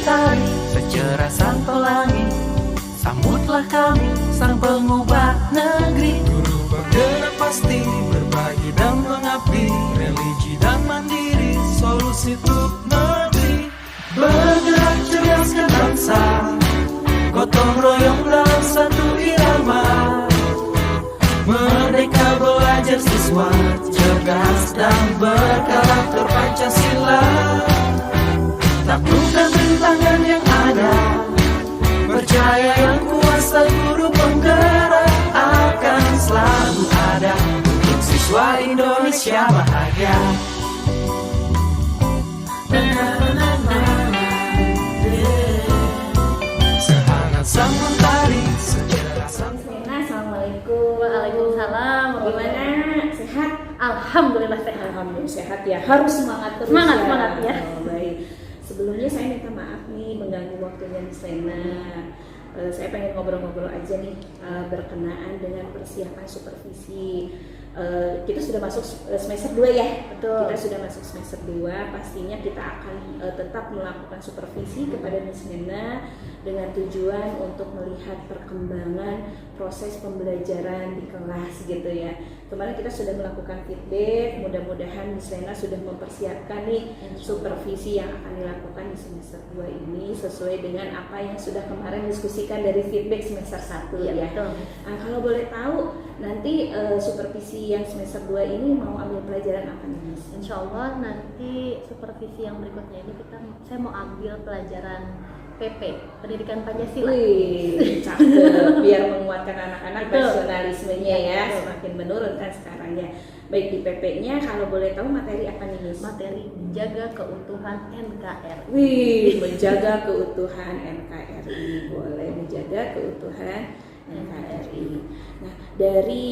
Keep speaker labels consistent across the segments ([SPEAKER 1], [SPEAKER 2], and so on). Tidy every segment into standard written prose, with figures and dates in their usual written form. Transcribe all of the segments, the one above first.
[SPEAKER 1] mentari, secerah sang pelangi. Sambutlah kami, sang pengubah negeri. Guru bergerak pasti, berbagi dan mengabdi. Religi dan mandiri, solusi untuk negeri. Bergerak cerdaskan bangsa, gotong royong dalam satu irama. Merdeka belajar siswa, cerdas dan berkarakter Pancasila. Taklukkan rintangan yang ada, percaya yang kuasa guru penggerak akan selalu ada untuk siswa Indonesia bahagia. Sehangat sang mentari, secerah sang.
[SPEAKER 2] Assalamualaikum. Waalaikumsalam. Gimana? Sehat? Alhamdulillah sehat. Alhamdulillah sehat ya. Harus semangat terus. Semangat ya. Oh, baik. Sebelumnya saya minta maaf nih mengganggu waktunya Miss Lena. Saya pengen ngobrol-ngobrol aja nih berkenaan dengan persiapan supervisi. Kita sudah masuk semester 2 ya. Betul. Kita sudah masuk semester 2. Pastinya kita akan tetap melakukan supervisi kepada Miss Lena dengan tujuan untuk melihat perkembangan proses pembelajaran di kelas gitu ya. Kemarin kita sudah melakukan feedback, mudah-mudahan Miss Lena sudah mempersiapkan nih supervisi yang akan dilakukan di semester 2 ini sesuai dengan apa yang sudah kemarin diskusikan dari feedback semester 1 ya. Nah, kalau boleh tahu nanti supervisi yang semester 2 ini mau ambil pelajaran apa nih Miss?
[SPEAKER 3] Insya Allah nanti supervisi yang berikutnya ini saya mau ambil pelajaran PP, Pendidikan Pancasila.
[SPEAKER 2] Wih, cakep. Biar menguatkan anak-anak nasionalismenya ya, semakin menurun kan sekarang ya. Baik, di PP-nya kalau boleh tahu materi apa nih Miss?
[SPEAKER 3] Materi menjaga keutuhan NKRI.
[SPEAKER 2] Wih, menjaga keutuhan NKRI. Boleh menjaga keutuhan NKRI. Nah, dari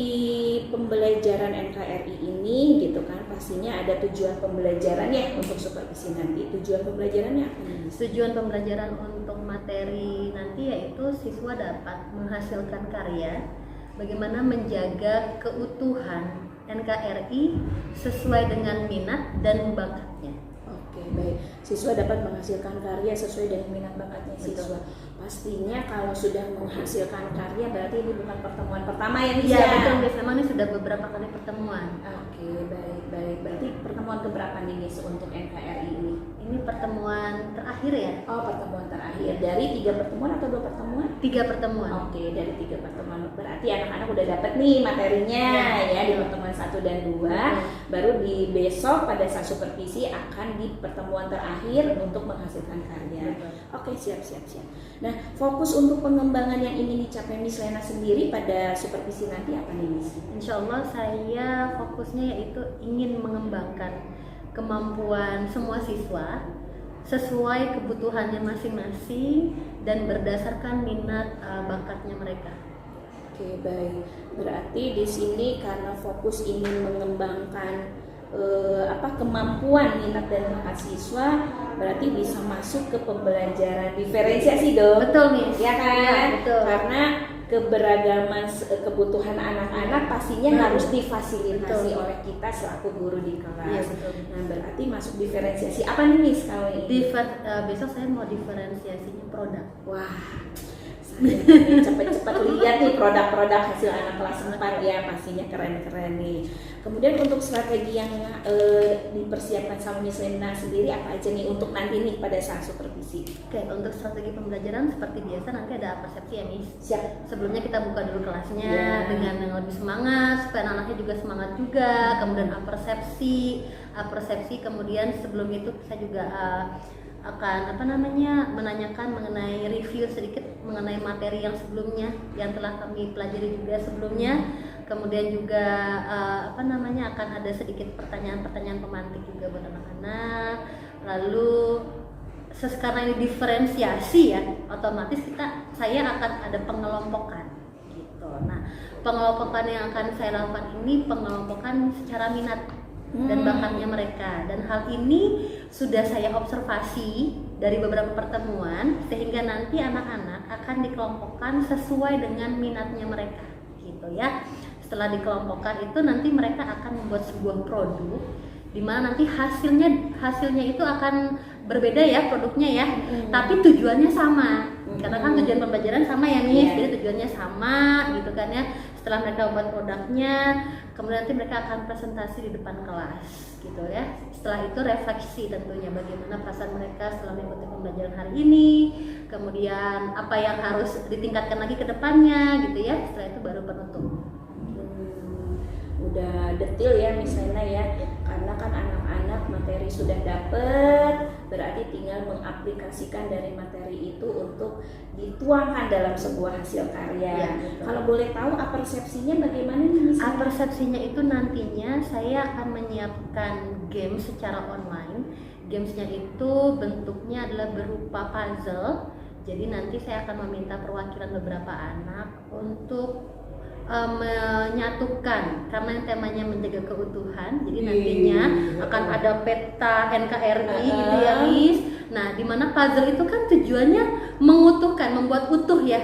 [SPEAKER 2] pembelajaran NKRI ini gitu kan pastinya ada tujuan pembelajaran ya untuk supervisi nanti. Tujuan pembelajarannya apa nih?
[SPEAKER 3] Tujuan pembelajaran untuk materi nanti yaitu siswa dapat menghasilkan karya bagaimana menjaga keutuhan NKRI sesuai dengan minat dan bakatnya.
[SPEAKER 2] Oke, baik. Siswa dapat menghasilkan karya sesuai dengan minat bakatnya siswa. Pastinya kalau sudah menghasilkan karya berarti ini bukan pertemuan pertama ya Miss?
[SPEAKER 3] Iya, betul Miss. Memang ini sudah beberapa kali pertemuan.
[SPEAKER 2] Oke, baik. Berarti pertemuan keberapa nih Miss untuk NKRI ini?
[SPEAKER 3] Ini pertemuan terakhir ya?
[SPEAKER 2] Oh, pertemuan terakhir. Dari 3 pertemuan atau 2 pertemuan?
[SPEAKER 3] 3 pertemuan.
[SPEAKER 2] Oke, dari 3 pertemuan. Berarti anak-anak udah dapat nih materinya ya di pertemuan 1 dan 2. Baru di besok pada saat supervisi akan di pertemuan terakhir untuk menghasilkan karya. Oke, siap. Nah, fokus untuk pengembangan yang ingin dicapai Miss Lena sendiri pada supervisi nanti apa nih Miss?
[SPEAKER 3] Insya Allah saya fokusnya yaitu ingin mengembangkan kemampuan semua siswa sesuai kebutuhannya masing-masing dan berdasarkan minat bakatnya mereka.
[SPEAKER 2] Oke, baik. Berarti di sini karena fokus ingin mengembangkan kemampuan minat dan bakat siswa, berarti bisa masuk ke pembelajaran diferensiasi dong.
[SPEAKER 3] Betul Miss.
[SPEAKER 2] Ya kan?
[SPEAKER 3] Ya, betul.
[SPEAKER 2] Karena keberagaman kebutuhan anak-anak pastinya harus difasilitasi oleh kita selaku guru di kelas.
[SPEAKER 3] Iya, betul.
[SPEAKER 2] Nah, berarti masuk diferensiasi apa nih Miss kalau ini?
[SPEAKER 3] Besok saya mau diferensiasinya produk.
[SPEAKER 2] Wah, saya cepat-cepat lihat nih produk-produk hasil anak kelas 4 ya, pastinya keren-keren nih. Kemudian untuk strategi yang dipersiapkan sama Miss Lena sendiri apa aja nih untuk nanti nih pada saat supervisi?
[SPEAKER 3] Oke, untuk strategi pembelajaran seperti biasa nanti ada persepsi ya Miss.
[SPEAKER 2] Siap.
[SPEAKER 3] Sebelumnya kita buka dulu kelasnya dengan yang lebih semangat supaya anak-anaknya juga semangat juga. Kemudian persepsi, kemudian sebelum itu saya juga akan menanyakan mengenai review sedikit mengenai materi yang sebelumnya yang telah kami pelajari juga sebelumnya. Kemudian juga akan ada sedikit pertanyaan-pertanyaan pemantik juga buat anak-anak. Lalu karena ini diferensiasi ya, otomatis saya akan ada pengelompokan gitu. Nah, pengelompokan yang akan saya lakukan ini pengelompokan secara minat dan bakatnya mereka, dan hal ini sudah saya observasi dari beberapa pertemuan sehingga nanti anak-anak akan dikelompokkan sesuai dengan minatnya mereka gitu ya. Setelah dikelompokkan itu nanti mereka akan membuat sebuah produk di mana nanti hasilnya itu akan berbeda ya produknya ya, tapi tujuannya sama. Karena kan tujuan pembelajaran sama ya Miss,
[SPEAKER 2] Iya.
[SPEAKER 3] jadi tujuannya sama gitu kan ya. Setelah mereka membuat produknya, kemudian nanti mereka akan presentasi di depan kelas gitu ya. Setelah itu refleksi tentunya bagaimana perasaan mereka setelah mengikuti pembelajaran hari ini, kemudian apa yang harus ditingkatkan lagi ke depannya gitu ya. Setelah itu baru penutup.
[SPEAKER 2] Udah detail ya Miss Lena ya, karena kan anak-anak materi sudah dapet, berarti tinggal mengaplikasikan dari materi itu untuk dituangkan dalam sebuah hasil karya.
[SPEAKER 3] Ya, betul.
[SPEAKER 2] Kalau boleh tahu persepsinya bagaimana nih Miss Lena?
[SPEAKER 3] Persepsinya itu nantinya saya akan menyiapkan game secara online. Gamesnya itu bentuknya adalah berupa puzzle. Jadi nanti saya akan meminta perwakilan beberapa anak untuk menyatukan, karena temanya menjaga keutuhan. Jadi nantinya akan ada peta NKRI gitu ya Miss. Nah, dimana puzzle itu kan tujuannya mengutuhkan, membuat utuh ya.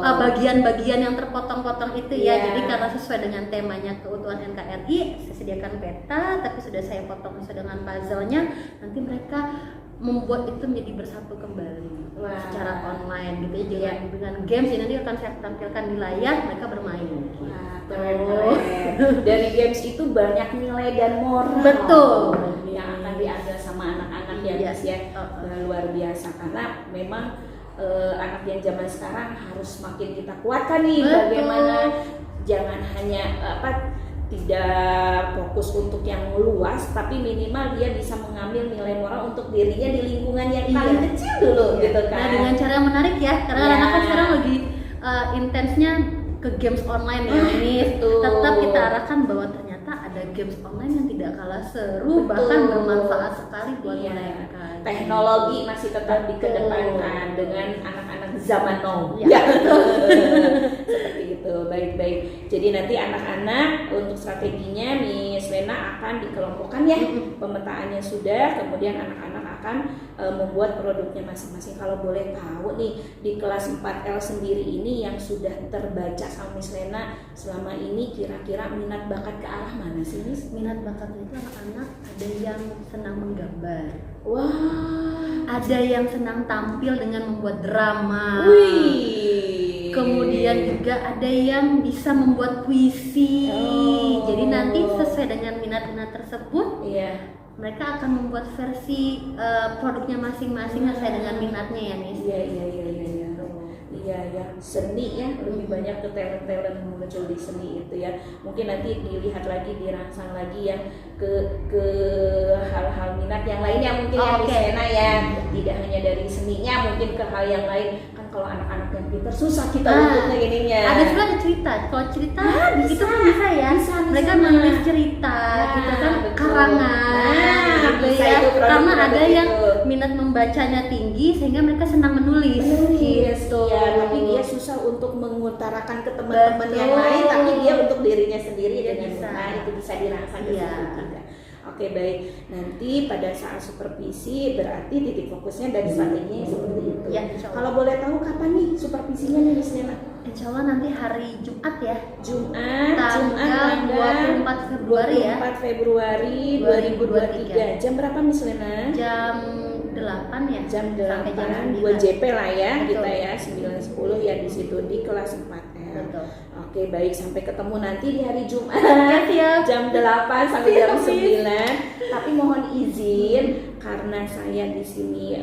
[SPEAKER 3] Bagian-bagian yang terpotong-potong itu ya. Jadi karena sesuai dengan temanya keutuhan NKRI, saya sediakan peta, tapi sudah saya potong sesuai dengan puzzle-nya. Nanti mereka membuat itu menjadi bersatu kembali secara online gitu ya. Dengan games ini nanti akan saya tampilkan di layar, mereka bermain.
[SPEAKER 2] Keren. Dari games itu banyak nilai dan moral.
[SPEAKER 3] Betul.
[SPEAKER 2] Yang akan diambil sama anak-anak ya Miss ya. Luar biasa, karena memang anak yang zaman sekarang harus makin kita kuatkan nih.
[SPEAKER 3] Betul.
[SPEAKER 2] Bagaimana jangan hanya tidak fokus untuk yang luas, tapi minimal dia bisa mengambil nilai moral untuk dirinya di lingkungan yang paling kecil dulu gitu kan.
[SPEAKER 3] Nah, dengan cara yang menarik ya, karena anak kan sekarang lagi intensnya ke games online ya Miss. Tetap kita arahkan bahwa ternyata ada games online yang tidak kalah seru, bahkan bermanfaat sekali buat mereka.
[SPEAKER 2] Teknologi masih tetap dikedepankan dengan anak-anak zaman now.
[SPEAKER 3] Ya.
[SPEAKER 2] Seperti itu. Baik-baik. Jadi nanti anak-anak untuk strateginya Miss Lena akan dikelompokkan ya. Pemetaannya sudah, kemudian anak-anak akan membuat produknya masing-masing. Kalau boleh tahu nih, di kelas 4L sendiri ini yang sudah terbaca sama Miss Lena selama ini, kira-kira minat bakat ke arah mana sih Miss?
[SPEAKER 3] Minat bakatnya itu anak-anak ada yang senang menggambar.
[SPEAKER 2] Wah,
[SPEAKER 3] ada yang senang tampil dengan membuat drama.
[SPEAKER 2] Wih.
[SPEAKER 3] Kemudian juga ada yang bisa membuat puisi. Jadi nanti sesuai dengan minat-minat tersebut, mereka akan membuat versi produknya masing-masing sesuai dengan minatnya ya Miss.
[SPEAKER 2] Iya, seni ya, lebih banyak ke talent-talent yang muncul di seni itu ya. Mungkin nanti dilihat lagi, dirangsang lagi yang ke hal-hal minat yang lainnya mungkin ya Miss Lena ya. Tidak hanya dari seninya, mungkin ke hal yang lain. Kan kalau anak-anak yang pintar susah kita untuknya ininya.
[SPEAKER 3] Ada juga ada cerita. Kalau cerita itu kan bisa ya. Mereka menulis cerita gitu kan, karangan gitu ya. Karena ada yang minat membacanya tinggi sehingga mereka senang menulis gitu.
[SPEAKER 2] Ya, tapi dia susah untuk mengutarakan ke teman-teman yang lain, tapi dia untuk dirinya sendiri dengan mudah itu bisa dirasakan juga. Oke, baik. Nanti pada saat supervisi berarti titik fokusnya dan strateginya seperti itu.
[SPEAKER 3] Ya,
[SPEAKER 2] kalau boleh tahu kapan nih supervisinya nih Miss Lena?
[SPEAKER 3] Insya Allah nanti hari Jumat ya.
[SPEAKER 2] Jumat
[SPEAKER 3] tanggal 24 Februari ya.
[SPEAKER 2] 24 Februari 2023. Jam berapa Miss Lena?
[SPEAKER 3] Jam 8 ya.
[SPEAKER 2] Jam 8.
[SPEAKER 3] Jam
[SPEAKER 2] 2 JP lah ya.
[SPEAKER 3] Betul.
[SPEAKER 2] Kita ya 9-10 ya di situ di kelas 4L.
[SPEAKER 3] Betul.
[SPEAKER 2] Oke, baik, sampai ketemu nanti di hari Jumat.
[SPEAKER 3] Siap.
[SPEAKER 2] Jam 8 sampai jam 9. Tapi mohon izin karena saya di sini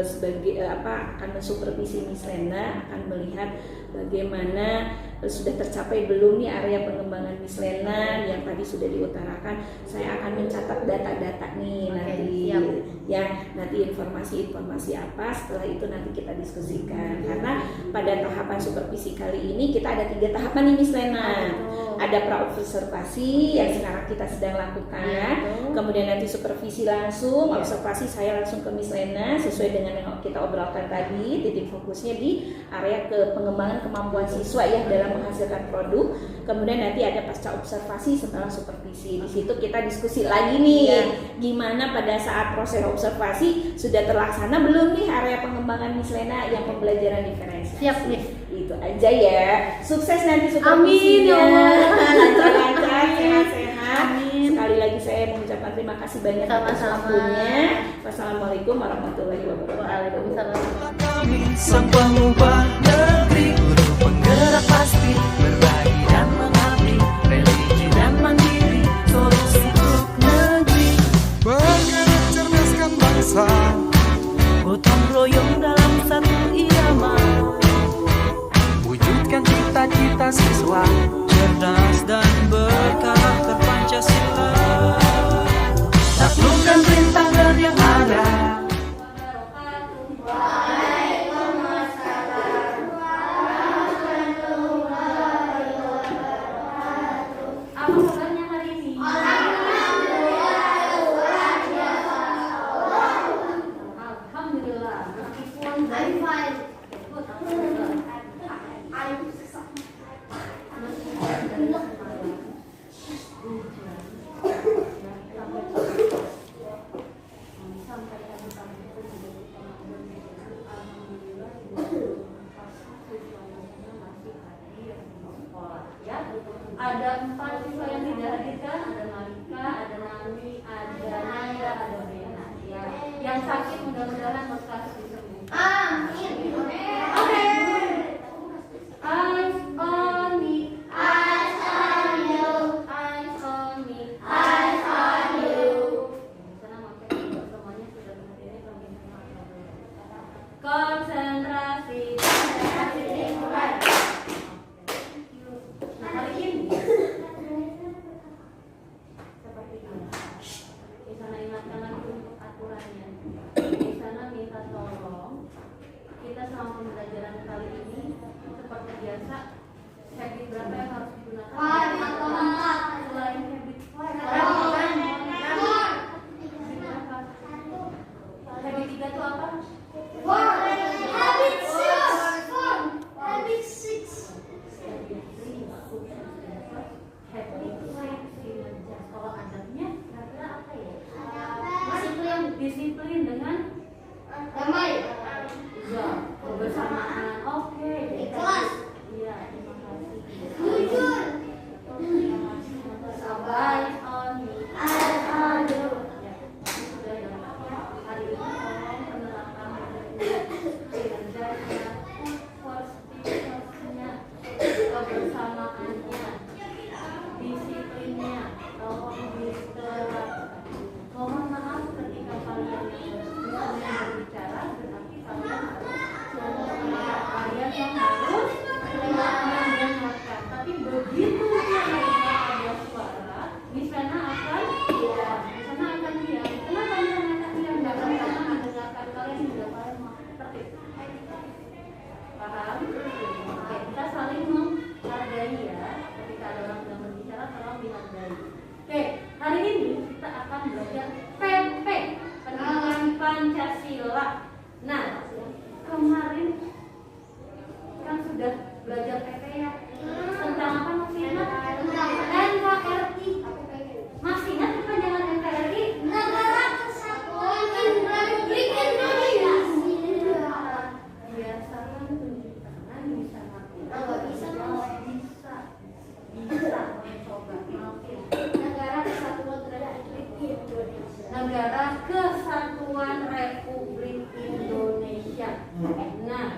[SPEAKER 2] sebagai akan mensupervisi Miss Lena, akan melihat bagaimana sudah tercapai belum nih area pengembangan Miss Lena yang tadi sudah diutarakan. Saya akan mencatat data-data nih nanti.
[SPEAKER 3] Siap.
[SPEAKER 2] Ya, nanti informasi-informasi apa setelah itu nanti kita diskusikan. Karena pada tahapan supervisi kali ini kita ada 3 tahapan nih Miss Lena. Ada pra-observasi yang sekarang kita sedang lakukan. Kemudian nanti supervisi langsung, observasi saya langsung ke Miss Lena sesuai dengan yang kita obrolkan tadi. Titik fokusnya di area ke pengembangan kemampuan siswa ya dalam menghasilkan produk. Kemudian nanti ada pasca observasi setelah supervisi. Di situ kita diskusi lagi nih, gimana pada saat proses observasi sudah terlaksana belum nih area pengembangan Miss Lena yang pembelajaran diferensiasi.
[SPEAKER 3] Siap Miss.
[SPEAKER 2] Itu aja ya. Sukses nanti supervisinya.
[SPEAKER 3] Amin ya Allah.
[SPEAKER 2] Lancar-lancar, sehat-sehat.
[SPEAKER 3] Amin.
[SPEAKER 2] sekali lagi saya mengucapkan terima kasih banyak atas
[SPEAKER 3] Sama-sama.
[SPEAKER 2] waktunya. Wassalamualaikum warahmatullahi wabarakatuh.
[SPEAKER 3] Waalaikumsalam.
[SPEAKER 1] Kami sang pengubah negeri, guru penggerak pasti berbagi dan mengabdi, religi dan mandiri, solusi untuk negeri.
[SPEAKER 4] Bergerak cerdaskan bangsa,
[SPEAKER 1] Gotong royong dalam satu irama, wujudkan cita-cita siswa, cerdas dan berkarakter Pancasila. Taklukkan rintangan yang ada.
[SPEAKER 3] Apa kabarnya hari ini? Alhamdulillah. Meskipun dari ada 4 siswa yang tidak hadirkan, ada Malika, ada Nami, ada Naya, ada Bena. Ya, yang sakit mudah-mudahan lekas disembuhkan. Amin. Oke. Eyes on me. Eyes on you. Eyes on me. Eyes on you. Sana maksudnya semuanya sudah berdiri konsentrasi. Konsentrasi dimulai. Nah, kali ini seperti ini. Di sana ingatkan lagi untuk aturannya. Di sana minta tolong kita selama pembelajaran kali ini seperti biasa habit berapa yang harus digunakan? Selain habit habit 3 itu apa? Kalau adabnya kira-kira apa ya? Disiplin dengan damai. Iya, kebersamaan. Oke. Ikhlas. Iya, terima kasih. Jujur. Eyes on me. Eyes on you. Ya, sudah ya. Hari ini tolong penerapan kinerjanya, posisinya, kebersamaannya, disiplinnya, tolong diterapkan. Mohon maaf ketika kalian berbicara, berarti kalian harus kalian yang harus mendengarkan. Tapi begitu ada suara, misalnya akan diam. Kenapa misalnya akan diam? Karena mendengarkan kalian juga kalian tertib. Paham? Oke, kita saling menghargai ya. Ketika ada orang sedang berbicara, tolong dihargai. Oke, hari ini kita akan belajar PP, Pendidikan Pancasila. Nah, kemarin kan sudah belajar PP ya. Tentang apa masih ingat? NKRI. Masih ingat kepanjangan NKRI? Negara Kesatuan Republik Indonesia. Biasakan tunjuk tangan bisa ngaku. Kalau bisa coba maafin. Negara Kesatuan Republik Indonesia. Negara Kesatuan Republik Indonesia. Nah,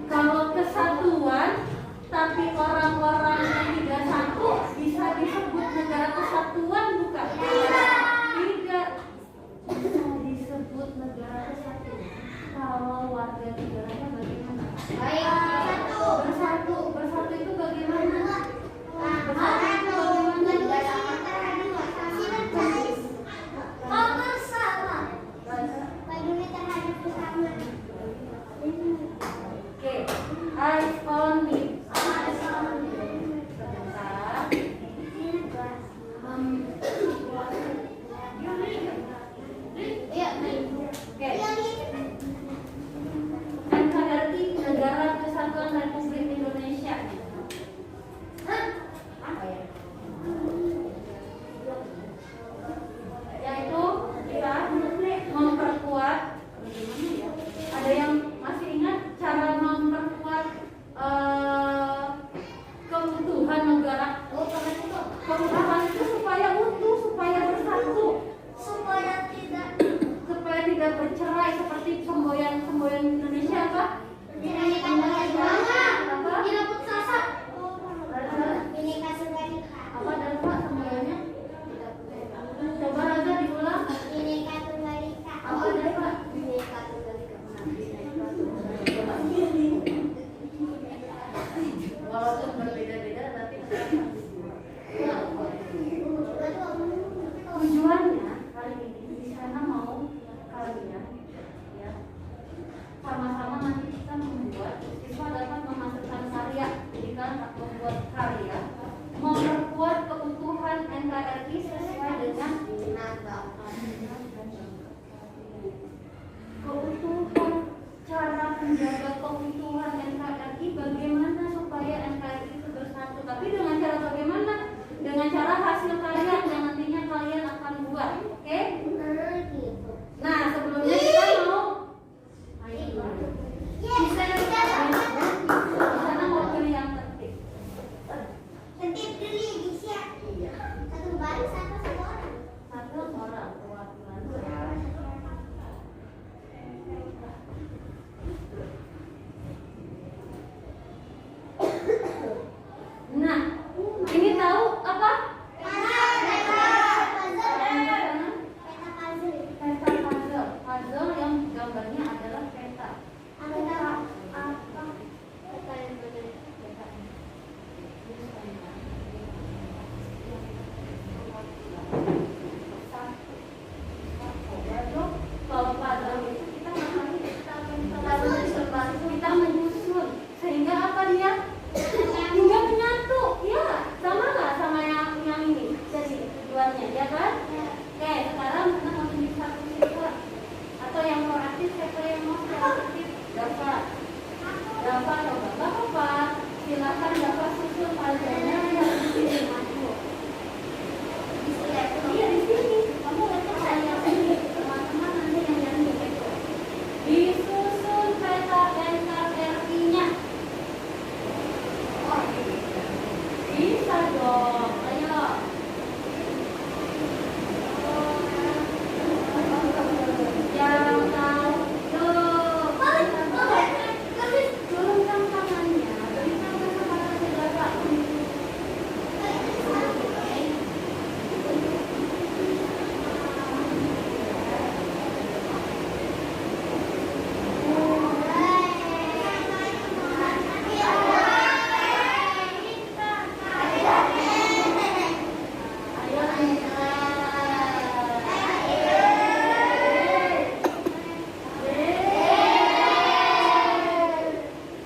[SPEAKER 3] kalau kesatuan tapi orang-orangnya tidak satu, bisa disebut negara kesatuan bukan? Tidak bisa disebut negara kesatuan. Kalau warga negaranya bagaimana? Bersatu itu bagaimana? Oke? Nah, sebelumnya kita mau bisa di sana mau pilih yang tertib. Iya. Satu orang perwakilan. Nah, ini tahu apa? Peta puzzle. Puzzle yang gambarnya adalah peta. Kalau puzzle itu kita ngapain? Kita menyusun. Sehingga apa dia? Hingga menyatu. Ya, sama nggak sama yang ini? Jadi tujuannya, ya kan? Oke, sekarang kita mau tunjuk satu siswa atau yang proaktif, siapa yang mau proaktif? Dafa coba, nggak apa-apa. Silakan Dafa susun puzzle-nya yang di sini masuk. Iya di sini. Kamu lihat saya sini. Teman-teman nanti yang nyanyi gitu. Disusun peta NKRI-nya. Oh, bisa dong. Ayo. Yang tahu tuh. Turunkan tangannya. Berikan kesempatan saudara.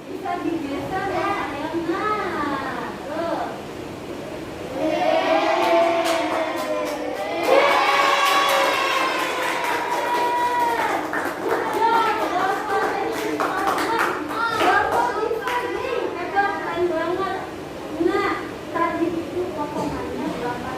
[SPEAKER 3] Bisa digeser ya sayang. Nah, tuh. Nah, tadi itu potongannya berapa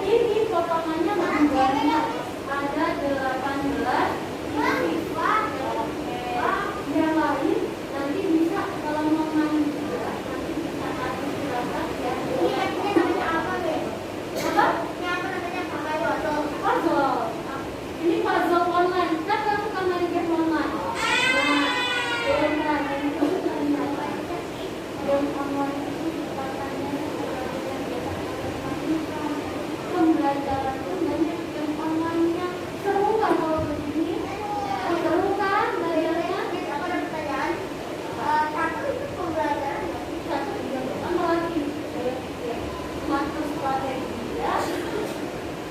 [SPEAKER 3] ini potongannya gambarnya ada 18 siswa. Oke. Yang lain nanti bisa kalau mau main juga nanti bisa kasih silakan ya. Apa? Puzzle. Ini puzzle online. Kan kamu suka main game online. Nah, game online itu sifatnya pembelajaran itu banyak game online-nya. Seru kan kalau begini? Seru kan belajarnya? Satu juga bukan lagi. Masuk strategi ya.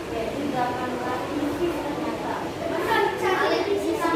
[SPEAKER 3] Jadi 18 misi ternyata. Bisa.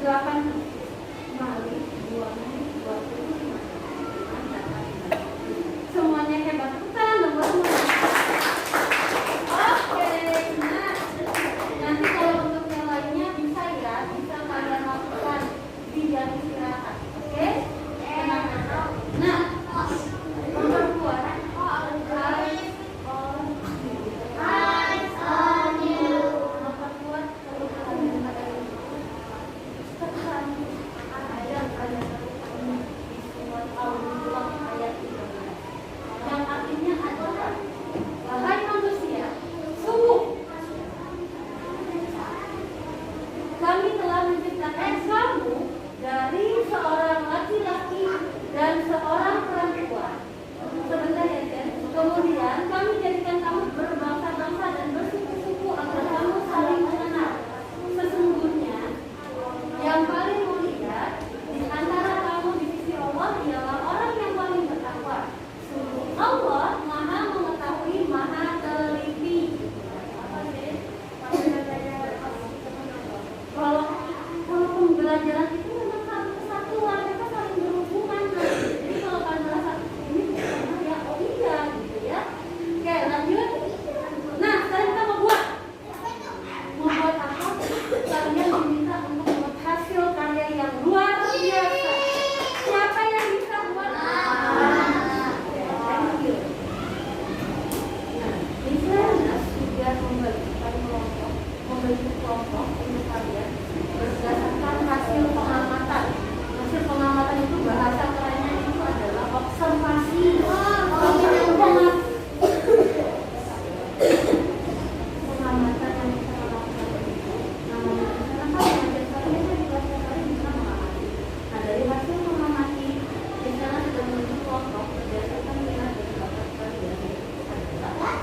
[SPEAKER 2] silakan kembali semuanya hebat. Bukan, nomor oke, nah nanti kalau untuk yang lainnya bisa ya, bisa kalian lakukan di jam istirahat, oke? Nah, nomor 2 yang artinya adalah wahai manusia, sungguh kami telah menciptakan kamu dari seorang laki-laki dan seorang perempuan. Sebentar ya, Jen. Kemudian kami jadikan kamu berbangsa-bangsa dan bersuku-suku agar kamu saling mengenal. Sesungguhnya yang paling mulia di antara kamu di sisi Allah ialah orang yang paling bertakwa. Sungguh Allah Maha mengetahui, Maha teliti. Kalau pembelajaran itu memang satu kesatuan, mereka saling berhubungan. Jadi kalau kalian merasa ini bukan ya, oh iya gitu ya. Oke, lanjut. Nah, sekarang kita membuat apa? Kalian diminta untuk membuat hasil karya yang luar biasa. Siapa yang bisa buat? Thank you. Nah, misalnya sudah membagikan kelompok untuk kalian berdasarkan hasil pengamatan. Hasil pengamatan itu bahasa kerennya itu adalah observasi. Pengamatan yang kita lakukan itu namanya sekarang kalau belajar kalian di kelas kalian bisa mengamati. Nah, dari hasil mengamati misalnya sudah membentuk kelompok berdasarkan minat dan bakat kalian.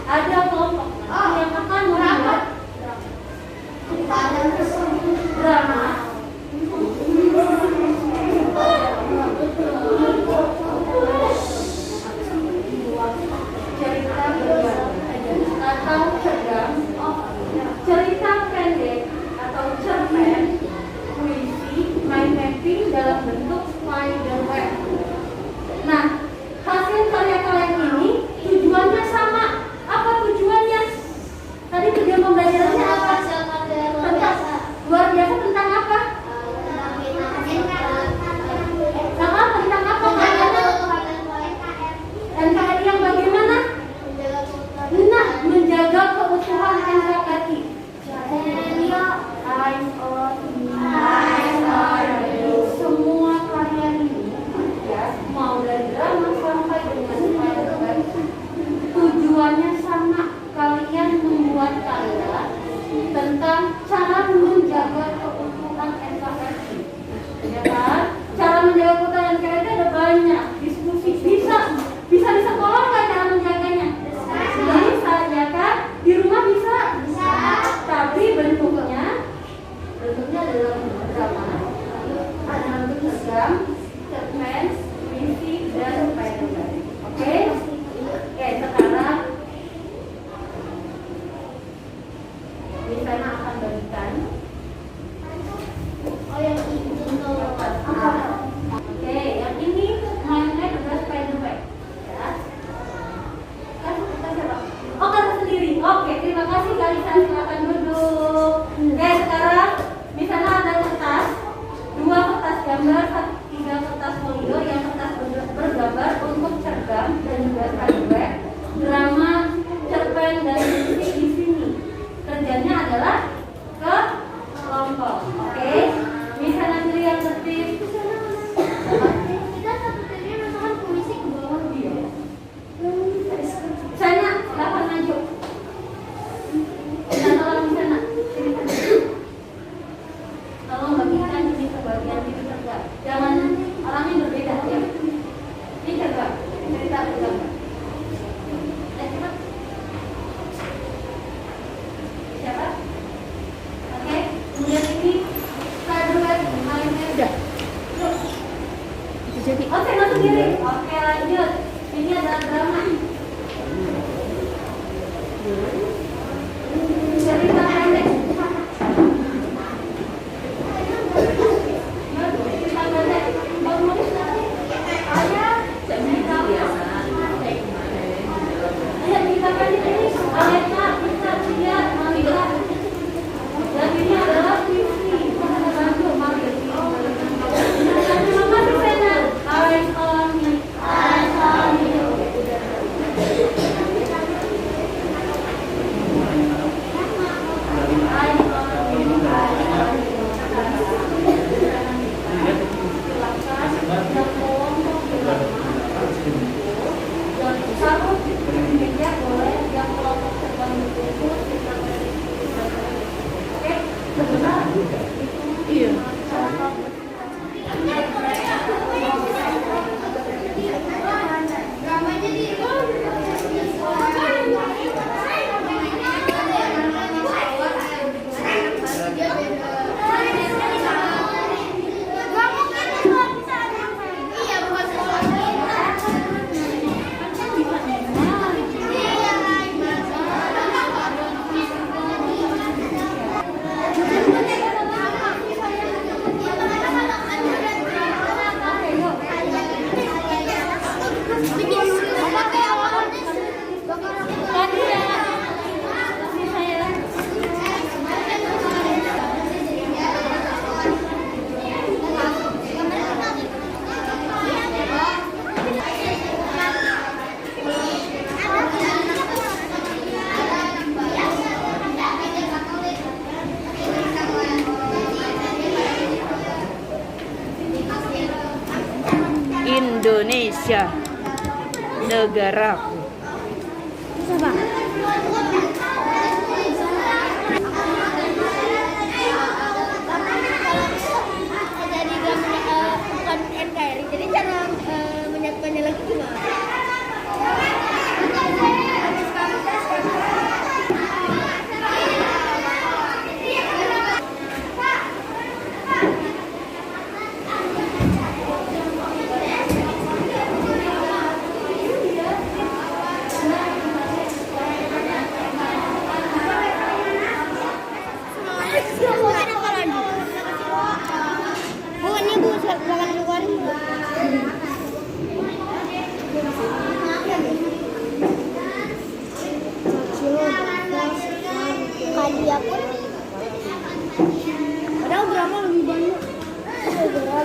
[SPEAKER 2] Ada kelompok nanti yang akan membuat drama cerita atau cergam, cerita pendek atau cerpen, puisi, mind mapping dalam bentuk spiderweb. Nah, hasil karya kalian ini tujuannya sama. Apa tujuannya? Tadi tujuan pembelajarannya apa? Tentang luar biasa tentang apa? Tentang apa karyanya? NKRI yang bagaimana? Nah, menjaga keutuhan NKRI. Semua karya ini ya, mau dari drama sampai dengan spiderweb, tujuannya sama. Kalian membuat karya tentang cara menjaga keutuhan NKRI, ya kan? Cara menjaga keutuhan NKRI ada banyak diskusi. Bisa di sekolah nggak cara menjaganya? Bisa, ya kan? Di rumah bisa. Tapi bentuknya adalah bentuk drama, ada bentuk seragam, cerpen, puisi, dan spiderweb. Oke, sekarang misalnya akan bagikan. Yang itu oke, yang ini mainnya adalah spiderweb. Ya. Kan kita siapa? Oh, kan sendiri. Oke, terima kasih Kalisa. Silakan duduk. Oke, sekarang misalnya ada kertas, 2 kertas gambar, 3 kertas folio. Yang kertas bergambar untuk cergam dan juga spiderweb, drama, cerpen, dan puisi di sini. Kerjanya adalah ke kelompok, oke? Misalnya nanti yang tertib kita satu tadi misalkan puisi ke bawah dia. Sana, silakan maju. Kita tolong di sana. Tolong bagikan ini ke bagian itu cergam. Jangan orangnya berbeda ya. Ini cergam, cerita cergam. Cepat. Siapa? Oke, kemudian ini spiderweb mainnya udah. Jadi. Oke, masuk kiri. Oke, lanjut. Ini adalah drama. Cerita pendek. Iya. Indonesia, negaraku.
[SPEAKER 5] Jadi bukan NKRI, jadi cara menyatukannya lagi gimana? Hadiah pun padahal drama lebih banyak. Aku jaga.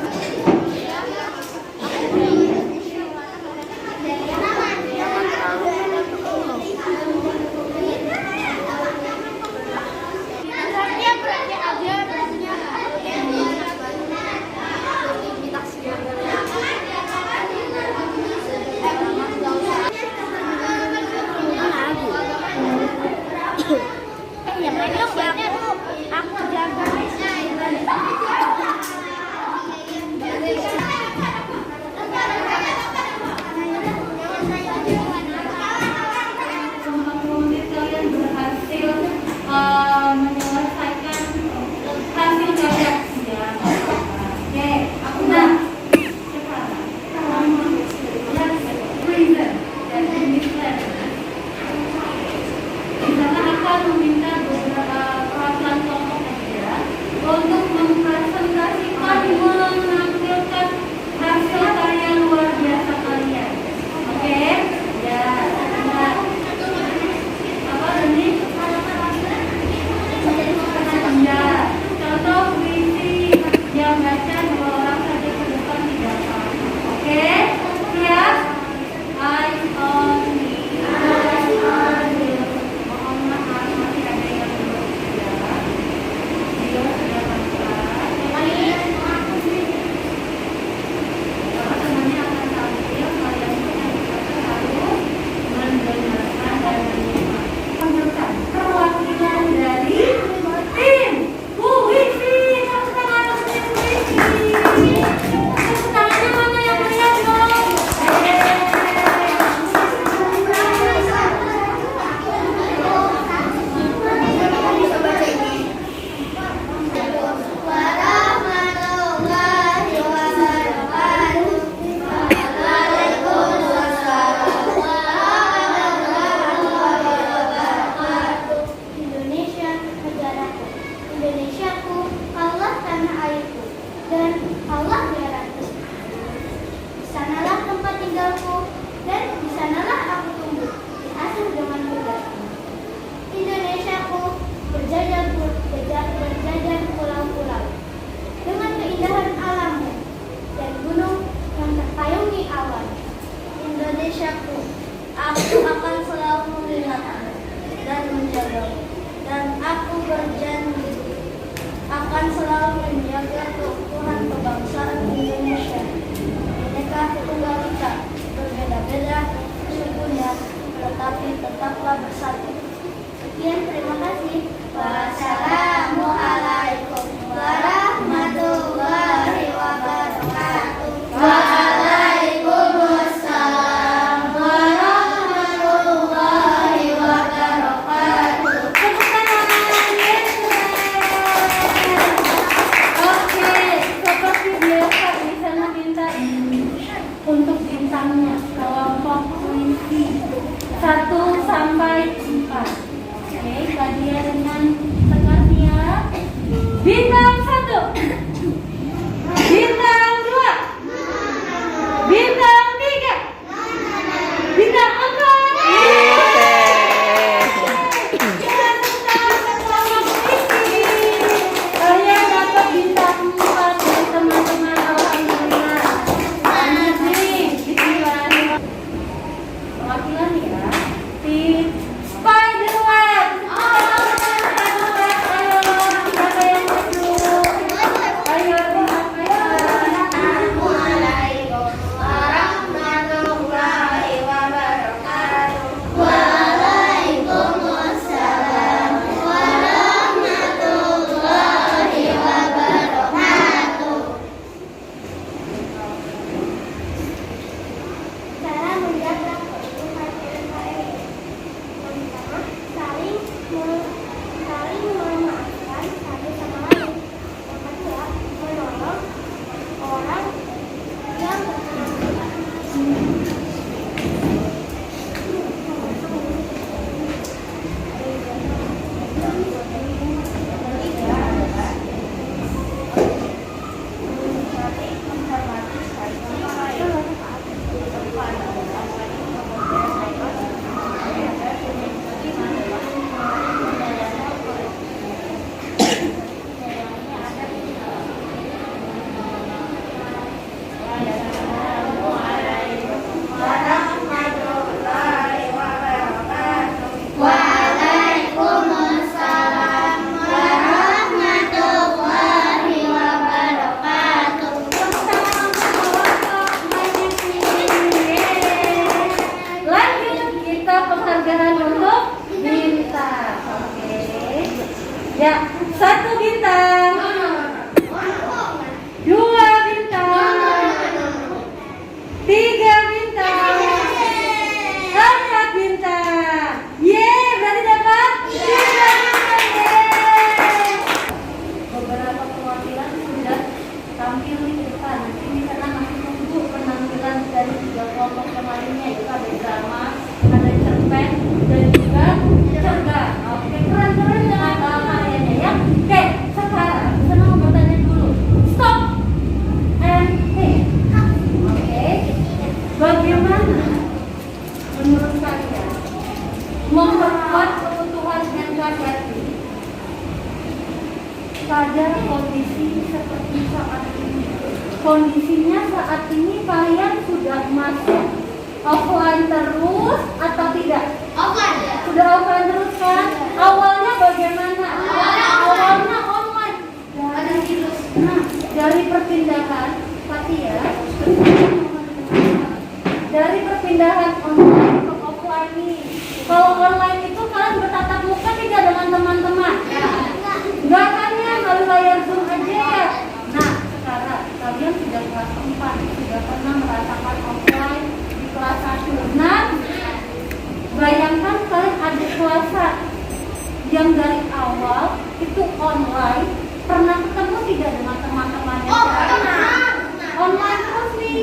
[SPEAKER 3] Menyelesaikan hasil proyeknya. Oke, aku udah. Reason dan understand. Di sana akan meminta beberapa perwakilan kelompok saja untuk mempresentasikan, menampilkan hasil karya luar biasa kalian. Oke? Ya, nah. Apa ini? Ya, contoh puisi yang baca 2 orang saja ke depan tidak apa-apa. Oke? Siap? Eyes on me. Eyes on you. Mohon maaf masih ada yang belum siap. Video sudah lancar. Teman-temannya akan tampil. Kalian semua harus mendengarkan dan menyimak. Menunjukkan perwakilan dari tim puisi. Tepuk tangan untuk tim puisi. Tepuk tangannya mana yang melihat dong?
[SPEAKER 5] Indonesia negaraku, Indonesiaku, Allah tanah airku, dan Allah daerahku. Di sanalah tempat tinggalku, dan di sanalah aku tumbuh, diasuh dengan budaya. Indonesiaku berjajar pulau-pulau, dengan keindahan alamnya, dan gunung yang terpayungi awan. Indonesiaku, aku akan selalu melihatmu dan menjagamu, dan aku berjanji akan selalu menjaga keutuhan kebangsaan Indonesia. Bineka Tunggal Ika, berbeda-beda sukunya, tetapi tetaplah bersatu. Sekian, terima kasih. Wassalamualaikum.
[SPEAKER 3] beberapa perwakilan sudah tampil di depan. Nanti di sana masih tunggu penampilan dari 3 kelompok yang lainnya, yaitu ada drama, ada cerpen, dan juga cerdas. Oke, keren-keren dengan karyanya ya. Oke, sekarang saya mau bertanya dulu. Stop and think. Oke, bagaimana menurut kalian memperkuat keutuhan NKRI pada kondisi seperti saat ini? Kondisinya saat ini kalian sudah masuk offline terus atau tidak?
[SPEAKER 5] Offline ya.
[SPEAKER 3] Sudah offline terus kan? Awalnya bagaimana? Awalnya online.
[SPEAKER 5] Ada virus.
[SPEAKER 3] Nah, dari perpindahan, Pati ya, dari perpindahan online ke offline nih. Kalau online itu kalian bertatap muka tidak dengan teman-teman? Enggak kan ya, melalui layar Zoom aja ya. Nah, sekarang kalian sudah kelas 4, sudah pernah merasakan offline di kelas 1. Nah, bayangkan kalian ada kelas yang dari awal itu online, pernah ketemu tidak dengan teman-temannya? Online terus nih.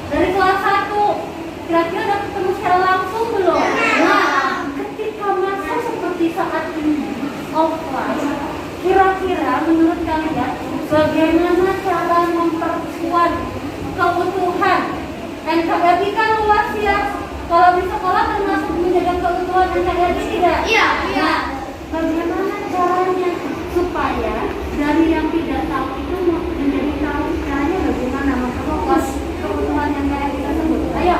[SPEAKER 3] Dari kelas 1, kira-kira udah ketemu secara langsung belum? Nah, ketika masa seperti saat ini, offline, kira-kira menurut kalian bagaimana cara memperkuat keutuhan? NKRI kan luas ya. Kalau di sekolah termasuk menjaga keutuhan NKRI tidak?
[SPEAKER 5] Iya.
[SPEAKER 3] Nah, bagaimana caranya supaya dari yang tidak tahu itu menjadi tahu? Caranya bagaimana memperkuat keutuhan NKRI tersebut? Ayo,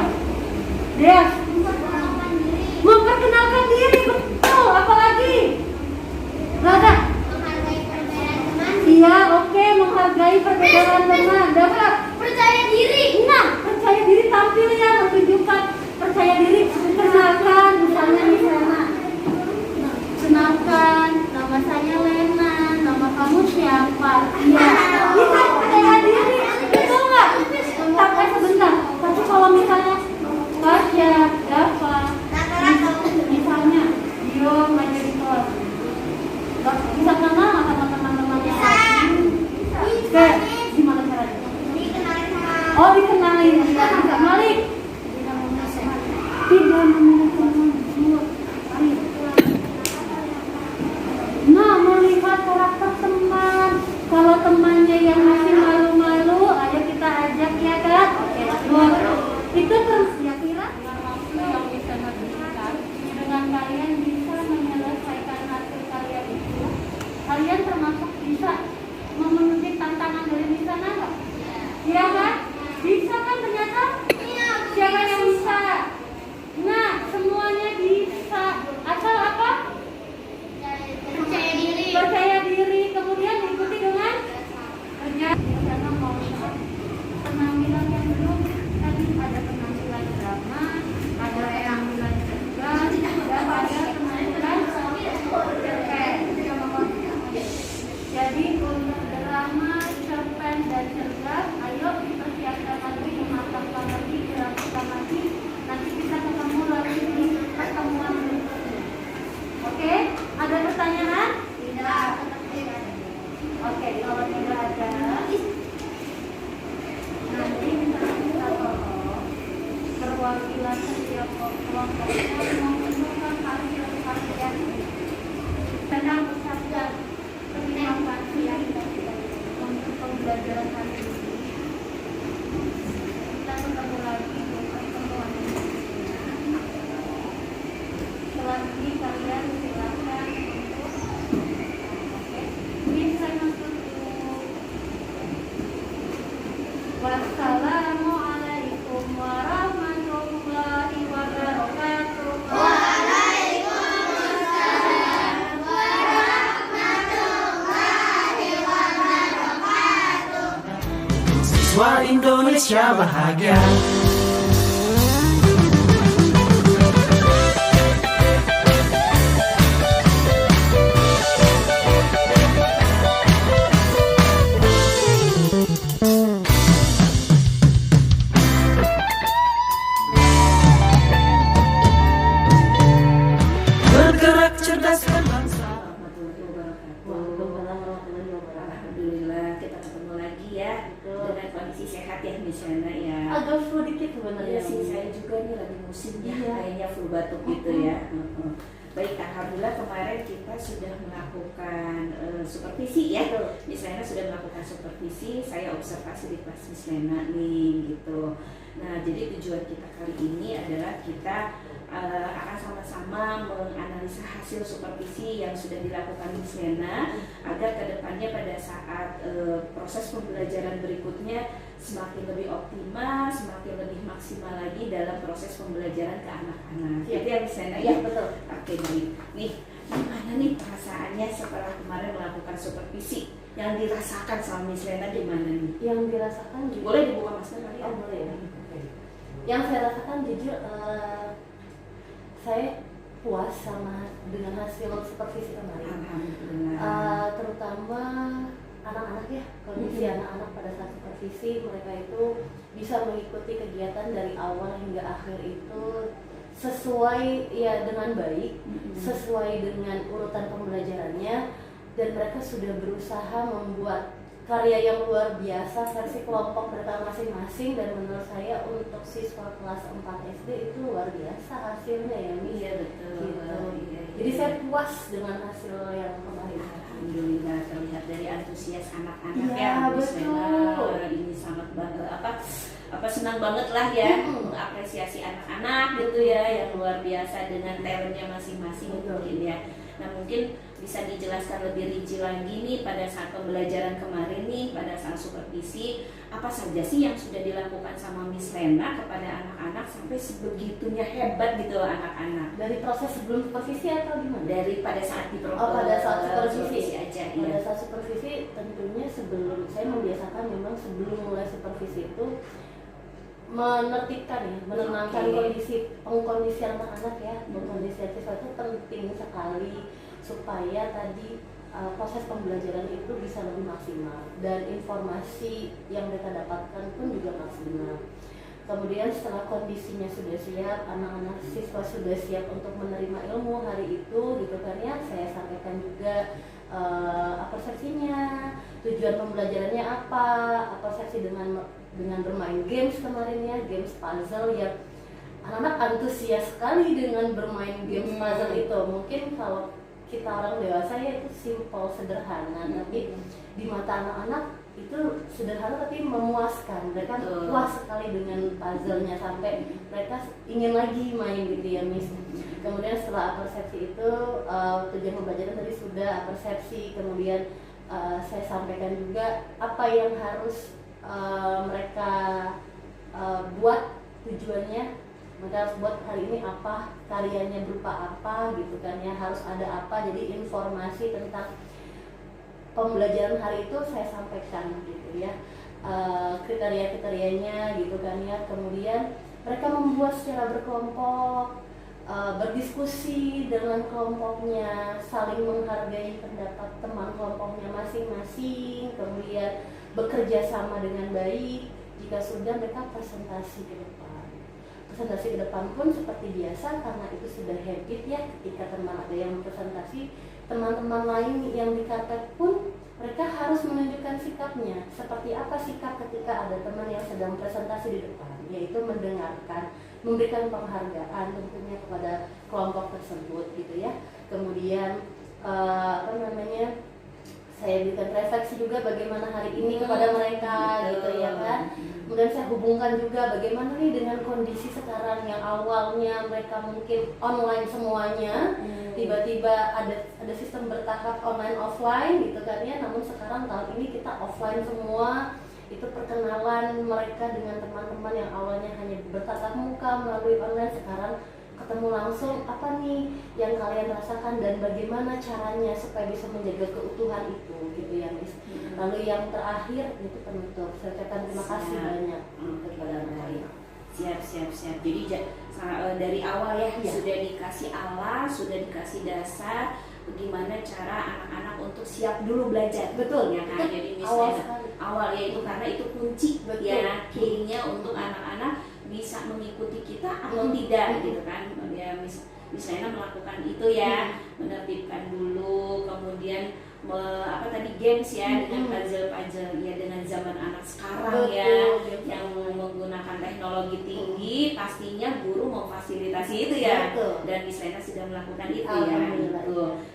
[SPEAKER 3] Des. Memperkenalkan diri, betul. Apalagi? Lada. Iya, oke, menghargai perbedaan teman. Dapat
[SPEAKER 5] Percaya diri.
[SPEAKER 3] nah, percaya diri tampil ya, menunjukkan percaya diri. Kenalkan, misalnya di sana. Kenalkan, nama saya Lena, nama kamu siapa? Iya, bisa percaya diri, betul nggak? Tapi sebentar, tapi kalau misalnya Baca, Dava, misalnya Dio ngajar di kelas, bisa kenal nggak sama teman-temannya? Oke, gimana caranya? Oh, dikenalin, bisa Malik. Tidak memiliki teman. Ayo. Nah, melihat karakter teman. Kalau temannya yang masih malu-malu, ayo kita ajak ya kan? Oke, good. Itu terus ya kira waktu yang bisa diberikan dengan kalian bisa menyelesaikan hasil kalian itu. Kalian termasuk bisa memenuhi tantangan dari di sana nggak? Iya kan? Bisa kan ternyata? Siapa yang bisa? Nah, semuanya bisa. Asal apa?
[SPEAKER 5] Percaya diri.
[SPEAKER 3] Percaya diri, kemudian diikuti dengan kerja. Karena mau penampilan yang belum tadi ada penampilan drama, ada penampilan cerdas, dan ada penampilan cerpen. Jadi untuk drama, cerpen dan cerdas, ayo dipersiapkan lagi, dimatangkan lagi, dirapikan lagi. Nanti kita ketemu lagi di pertemuan berikutnya. Oke, ada pertanyaan? Tidak. Oke, kalau tidak ada, nanti kita tolong perwakilan setiap kelompoknya mengumpulkan hasil kajian sedang bersabda terima kasih untuk pembelajaran hari ini. Kita ketemu lagi di pertemuan berikutnya. Setelah ini kalian silakan untuk bisa masuk. Wassalamualaikum warahmatullahi wabarakatuh.
[SPEAKER 1] Siswa Indonesia bahagia. Bergerak cerdas dan bangsa.
[SPEAKER 3] Waalaikumsalam warahmatullahi wabarakatuh.
[SPEAKER 2] ya,
[SPEAKER 3] Betul.
[SPEAKER 2] dengan kondisi sehat ya Miss Lena ya.
[SPEAKER 3] Agak flu dikit
[SPEAKER 2] Iya
[SPEAKER 3] sebenarnya
[SPEAKER 2] sih, saya juga nih lagi musimnya
[SPEAKER 3] Iya.
[SPEAKER 2] kayaknya flu batuk gitu ya. Baik, alhamdulillah kemarin kita sudah melakukan supervisi ya.
[SPEAKER 3] Betul.
[SPEAKER 2] Miss Lena sudah melakukan supervisi, saya observasi di kelas Miss Lena nih gitu. Nah, jadi tujuan kita kali ini adalah kita akan sama-sama menganalisa hasil supervisi yang sudah dilakukan Miss Lena agar kedepannya pada saat proses pembelajaran berikutnya semakin lebih optimal, semakin lebih maksimal lagi dalam proses pembelajaran ke anak-anak.
[SPEAKER 3] Iya.
[SPEAKER 2] Itu ya Miss Lena
[SPEAKER 3] Iya,
[SPEAKER 2] ya.
[SPEAKER 3] betul.
[SPEAKER 2] Oke, baik. Nih, gimana nih perasaannya setelah kemarin melakukan supervisi? Yang dirasakan sama Miss Lena gimana nih?
[SPEAKER 3] Yang dirasakan jujur,
[SPEAKER 2] Boleh dibuka masker kali ya?
[SPEAKER 3] Oh, boleh ya. Yang saya rasakan jujur, saya puas sama dengan hasil supervisi kemarin.
[SPEAKER 2] Alhamdulillah.
[SPEAKER 3] Terutama anak-anak ya, kondisi anak-anak pada saat supervisi mereka itu bisa mengikuti kegiatan dari awal hingga akhir itu sesuai ya dengan baik, sesuai dengan urutan pembelajarannya, dan mereka sudah berusaha membuat karya yang luar biasa versi kelompok mereka masing-masing, dan menurut saya untuk siswa kelas 4 SD itu luar biasa hasilnya ya Miss.
[SPEAKER 2] Iya betul.
[SPEAKER 3] Gitu.
[SPEAKER 2] Iya.
[SPEAKER 3] Jadi saya puas dengan hasil yang kemarin.
[SPEAKER 2] Alhamdulillah terlihat dari antusias anak-anak
[SPEAKER 3] Iya,
[SPEAKER 2] ya. Miss
[SPEAKER 3] betul.
[SPEAKER 2] Lena. Ini sangat apa senang banget lah ya mengapresiasi anak-anak gitu ya yang luar biasa dengan talentnya masing-masing mungkin ya. Nah, mungkin bisa dijelaskan lebih rinci lagi nih pada saat pembelajaran kemarin nih, pada saat supervisi, apa saja sih yang sudah dilakukan sama Miss Lena kepada anak-anak sampai sebegitunya hebat gitu loh anak-anak.
[SPEAKER 3] Dari proses sebelum supervisi atau gimana?
[SPEAKER 2] Dari pada saat
[SPEAKER 3] pada saat supervisi
[SPEAKER 2] aja
[SPEAKER 3] Pada
[SPEAKER 2] ya.
[SPEAKER 3] saat supervisi tentunya sebelum saya membiasakan memang sebelum mulai supervisi itu menertibkan ya, menenangkan
[SPEAKER 2] Oke.
[SPEAKER 3] kondisi anak-anak ya, kondisi siswa itu penting sekali supaya tadi proses pembelajaran itu bisa lebih maksimal dan informasi yang mereka dapatkan pun juga maksimal. Kemudian setelah kondisinya sudah siap, anak-anak siswa sudah siap untuk menerima ilmu hari itu gitu kan ya, saya sampaikan juga persepsinya, tujuan pembelajarannya apa persepsi dengan bermain games kemarin ya, games puzzle yang anak-anak antusias sekali dengan bermain games puzzle itu. Mungkin kalau kita orang dewasa ya itu simple, sederhana, tapi di mata anak-anak itu sederhana tapi memuaskan. Mereka puas sekali dengan puzzle-nya sampai mereka ingin lagi main gitu ya Miss. Kemudian setelah persepsi itu tujuan pembelajaran tadi sudah persepsi, kemudian saya sampaikan juga apa yang harus mereka buat, tujuannya mereka harus buat hari ini apa, karyanya berupa apa gitu kan ya, harus ada apa. Jadi informasi tentang pembelajaran hari itu saya sampaikan gitu ya, kriteria-kriterianya gitu kan ya. Kemudian mereka membuat secara berkelompok, berdiskusi dengan kelompoknya, saling menghargai pendapat teman kelompoknya masing-masing, kemudian bekerja sama dengan baik. Jika sudah mereka presentasi ke depan. Presentasi ke depan pun seperti biasa karena itu sudah habit ya, ketika teman ada yang presentasi, teman-teman lain yang di karpet pun mereka harus menunjukkan sikapnya. Seperti apa sikap ketika ada teman yang sedang presentasi di depan, yaitu mendengarkan, memberikan penghargaan tentunya kepada kelompok tersebut gitu ya. Kemudian saya berikan refleksi juga bagaimana hari ini kepada mereka gitu ya kan. Kemudian saya hubungkan juga bagaimana nih dengan kondisi sekarang yang awalnya mereka mungkin online semuanya, tiba-tiba ada sistem bertahap online offline gitu kan ya. Namun sekarang tahun ini kita offline semua. Itu perkenalan mereka dengan teman-teman yang awalnya hanya bertatap muka melalui online, sekarang ketemu langsung. Apa nih yang kalian rasakan dan bagaimana caranya supaya bisa menjaga keutuhan itu gitu ya Miss. Lalu yang terakhir itu penutup, saya ucapkan terima kasih banyak kepada mereka.
[SPEAKER 2] Siap. Jadi dari awal ya, sudah dikasih alas, sudah dikasih dasar bagaimana cara anak-anak untuk siap dulu belajar.
[SPEAKER 3] Betul
[SPEAKER 2] ya kan. Jadi misalnya awal ya itu karena itu kunci ya key-nya untuk anak-anak bisa mengikuti kita atau tidak gitu kan ya. Misalnya melakukan itu ya, menertibkan dulu, kemudian apa tadi games ya, dengan puzzle-puzzle ya, dengan zaman anak sekarang ya yang menggunakan teknologi tinggi, pastinya guru memfasilitasi itu ya. Dan Miss Lena sudah melakukan itu ya.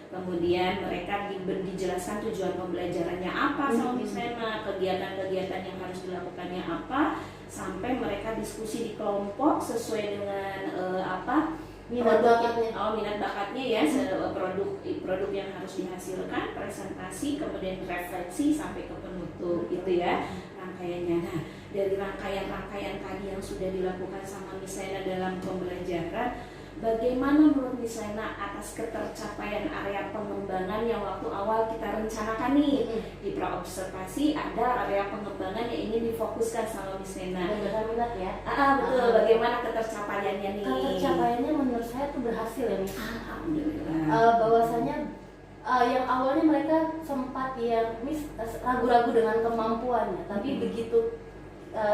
[SPEAKER 2] Kemudian mereka dijelaskan tujuan pembelajarannya apa sama Miss Lena, kegiatan-kegiatan yang harus dilakukannya apa, sampai mereka diskusi di kelompok sesuai dengan minat bakatnya ya, produk yang harus dihasilkan, presentasi, kemudian refleksi sampai ke penutup gitu ya rangkaiannya. Nah, dari rangkaian tadi yang sudah dilakukan sama Miss Lena dalam pembelajaran, bagaimana menurut Miss Lena atas ketercapaian area pengembangan yang waktu awal kita rencanakan nih? Di praobservasi ada area pengembangan yang ingin difokuskan sama Miss Lena.
[SPEAKER 3] Minat ya.
[SPEAKER 2] Betul. Bagaimana ketercapaiannya nih?
[SPEAKER 3] Ketercapaiannya menurut saya tuh berhasil ya, Miss.
[SPEAKER 2] Alhamdulillah.
[SPEAKER 3] Bahwasanya yang awalnya mereka sempat yang Miss ragu-ragu dengan kemampuannya, tapi begitu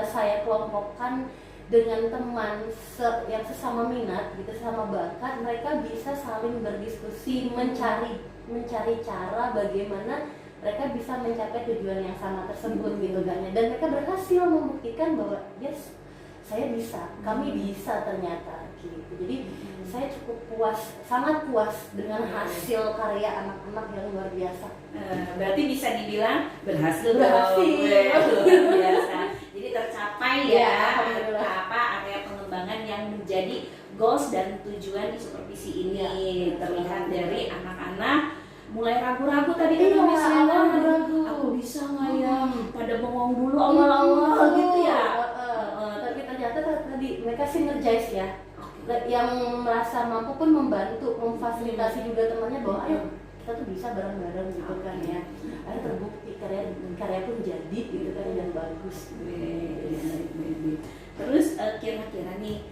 [SPEAKER 3] saya kelompokkan dengan teman yang sesama minat gitu, sesama bakat, mereka bisa saling berdiskusi, mencari cara bagaimana mereka bisa mencapai tujuan yang sama tersebut gitu kan ya. Dan mereka berhasil membuktikan bahwa yes, saya bisa, kami bisa ternyata gitu. Jadi saya cukup puas, sangat puas dengan hasil karya anak-anak yang luar biasa.
[SPEAKER 2] Berarti bisa dibilang berhasil.
[SPEAKER 3] Luar
[SPEAKER 2] biasa. Jadi tercapai ya area pengembangan yang menjadi goals dan tujuan di supervisi ini. Terlihat dari anak-anak mulai ragu-ragu tadi kan Miss Lena, aku bisa nggak ya? Pada bengong dulu awal-awal gitu ya.
[SPEAKER 3] Tapi ternyata tadi mereka sinergis ya. Yang merasa mampu pun membantu, memfasilitasi juga temannya bahwa ayo kita tuh bisa bareng-bareng gitu kan ya. Ada terbukti karya pun jadi gitu kan, dan bagus.
[SPEAKER 2] Terus kira-kira nih